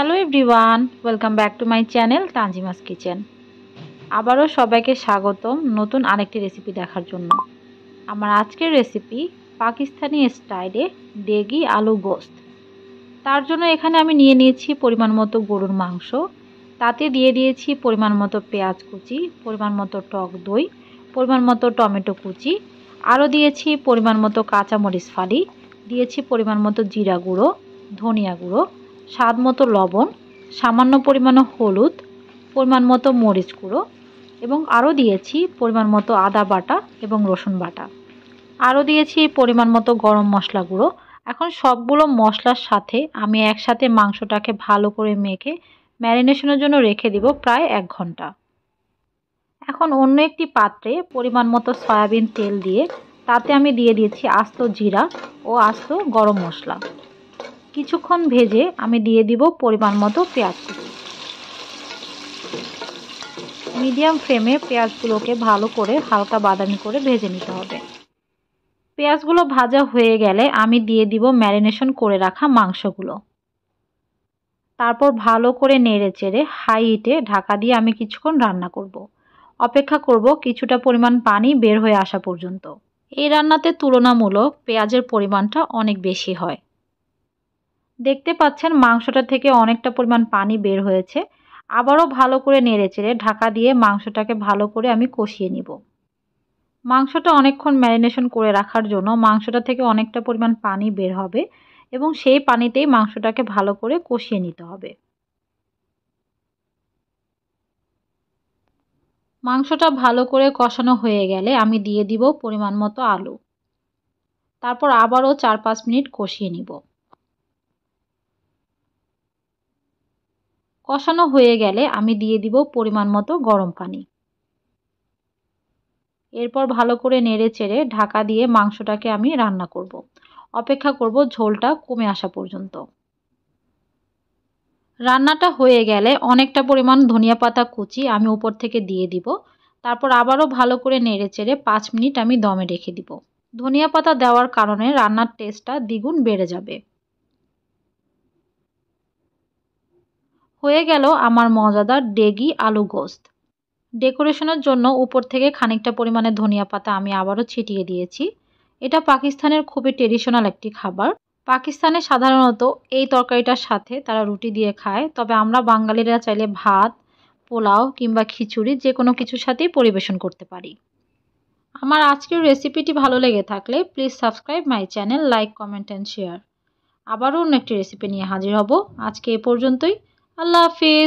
Hello everyone, welcome back to my channel Tanzima's kitchen. আবারও সবাইকে স্বাগতম নতুন আরেকটি রেসিপি দেখার জন্য। আমার আজকের রেসিপি পাকিস্তানি স্টাইলে ডেগি আলু গোস্ত। তার জন্য এখানে আমি নিয়ে নিয়েছি পরিমাণ মতো গরুর মাংস, তাতে দিয়ে দিয়েছি পরিমাণ মতো পেঁয়াজ কুচি, পরিমাণ মতো টক দই, পরিমাণ মতো টমেটো কুচি, আরও দিয়েছি পরিমাণ মতো কাঁচামরিচ ফালি, দিয়েছি পরিমাণ মতো জিরা গুঁড়ো, ধনিয়া গুঁড়ো, স্বাদ মতো লবণ, সামান্য পরিমাণে হলুদ, পরিমাণ মতো মরিচ গুঁড়ো এবং আরও দিয়েছি পরিমাণ মতো আদা বাটা এবং রসুন বাটা। আরও দিয়েছি পরিমাণ মতো গরম মশলা গুঁড়ো। এখন সবগুলো মশলার সাথে আমি একসাথে মাংসটাকে ভালো করে মেখে ম্যারিনেশনের জন্য রেখে দিব প্রায় 1 ঘন্টা। এখন অন্য একটি পাত্রে পরিমাণ মতো সয়াবিন তেল দিয়ে তাতে আমি দিয়ে দিয়েছি আস্ত জিরা ও আস্ত গরম মশলা। কিছুক্ষণ ভেজে আমি দিয়ে দিব পরিমাণ মতো পেঁয়াজ কুচি। মিডিয়াম ফ্লেমে পেঁয়াজগুলোকে ভালো করে হালকা বাদামি করে ভেজে নিতে হবে। পেঁয়াজগুলো ভাজা হয়ে গেলে আমি দিয়ে দিব ম্যারিনেশন করে রাখা মাংসগুলো। তারপর ভালো করে নেড়ে চেড়ে হাই হিটে ঢাকা দিয়ে আমি কিছুক্ষণ রান্না করব। অপেক্ষা করব কিছুটা পরিমাণ পানি বের হয়ে আসা পর্যন্ত। এই রান্নাতে তুলনামূলক পেঁয়াজের পরিমাণটা অনেক বেশি হয়। দেখতে পাচ্ছেন মাংসটা থেকে অনেকটা পরিমাণ পানি বের হয়েছে। আবারও ভালো করে নেড়েচেড়ে ঢাকা দিয়ে মাংসটাকে ভালো করে আমি কষিয়ে নিব। মাংসটা অনেকক্ষণ ম্যারিনেশন করে রাখার জন্য মাংসটা থেকে অনেকটা পরিমাণ পানি বের হবে এবং সেই পানিতেই মাংসটাকে ভালো করে কষিয়ে নিতে হবে। মাংসটা ভালো করে কষানো হয়ে গেলে আমি দিয়ে দিব পরিমাণ মতো আলু। তারপর আবারও 4-5 মিনিট কষিয়ে নিব। কষানো হয়ে গেলে আমি দিয়ে দিব পরিমাণ মতো গরম পানি। এরপর ভালো করে নেড়ে চেড়ে ঢাকা দিয়ে মাংসটাকে আমি রান্না করব। অপেক্ষা করব ঝোলটা কমে আসা পর্যন্ত। রান্নাটা হয়ে গেলে অনেকটা পরিমাণ ধনিয়া পাতা কুচি আমি উপর থেকে দিয়ে দিব। তারপর আবারও ভালো করে নেড়ে চেড়ে 5 মিনিট আমি দমে রেখে দিব। ধনিয়া পাতা দেওয়ার কারণে রান্নার টেস্টটা দ্বিগুণ বেড়ে যাবে। হয়ে গেল আমার মজাদার ডেগি আলু গোস্ত। ডেকোরেশনের জন্য উপর থেকে খানিকটা পরিমাণে ধনিয়া পাতা আমি আবারও ছিটিয়ে দিয়েছি। এটা পাকিস্তানের খুবই ট্রেডিশনাল একটি খাবার। পাকিস্তানে সাধারণত এই তরকারিটার সাথে তারা রুটি দিয়ে খায়, তবে আমরা বাঙালিরা চাইলে ভাত, পোলাও কিংবা খিচুড়ি যে কোনো কিছুর সাথেই পরিবেশন করতে পারি। আমার আজকের রেসিপিটি ভালো লেগে থাকলে please subscribe my channel, like, comment and share. আবারও অন্য একটি রেসিপি নিয়ে হাজির হব। আজকে এ পর্যন্তই। আল্লাহ হাফিজ।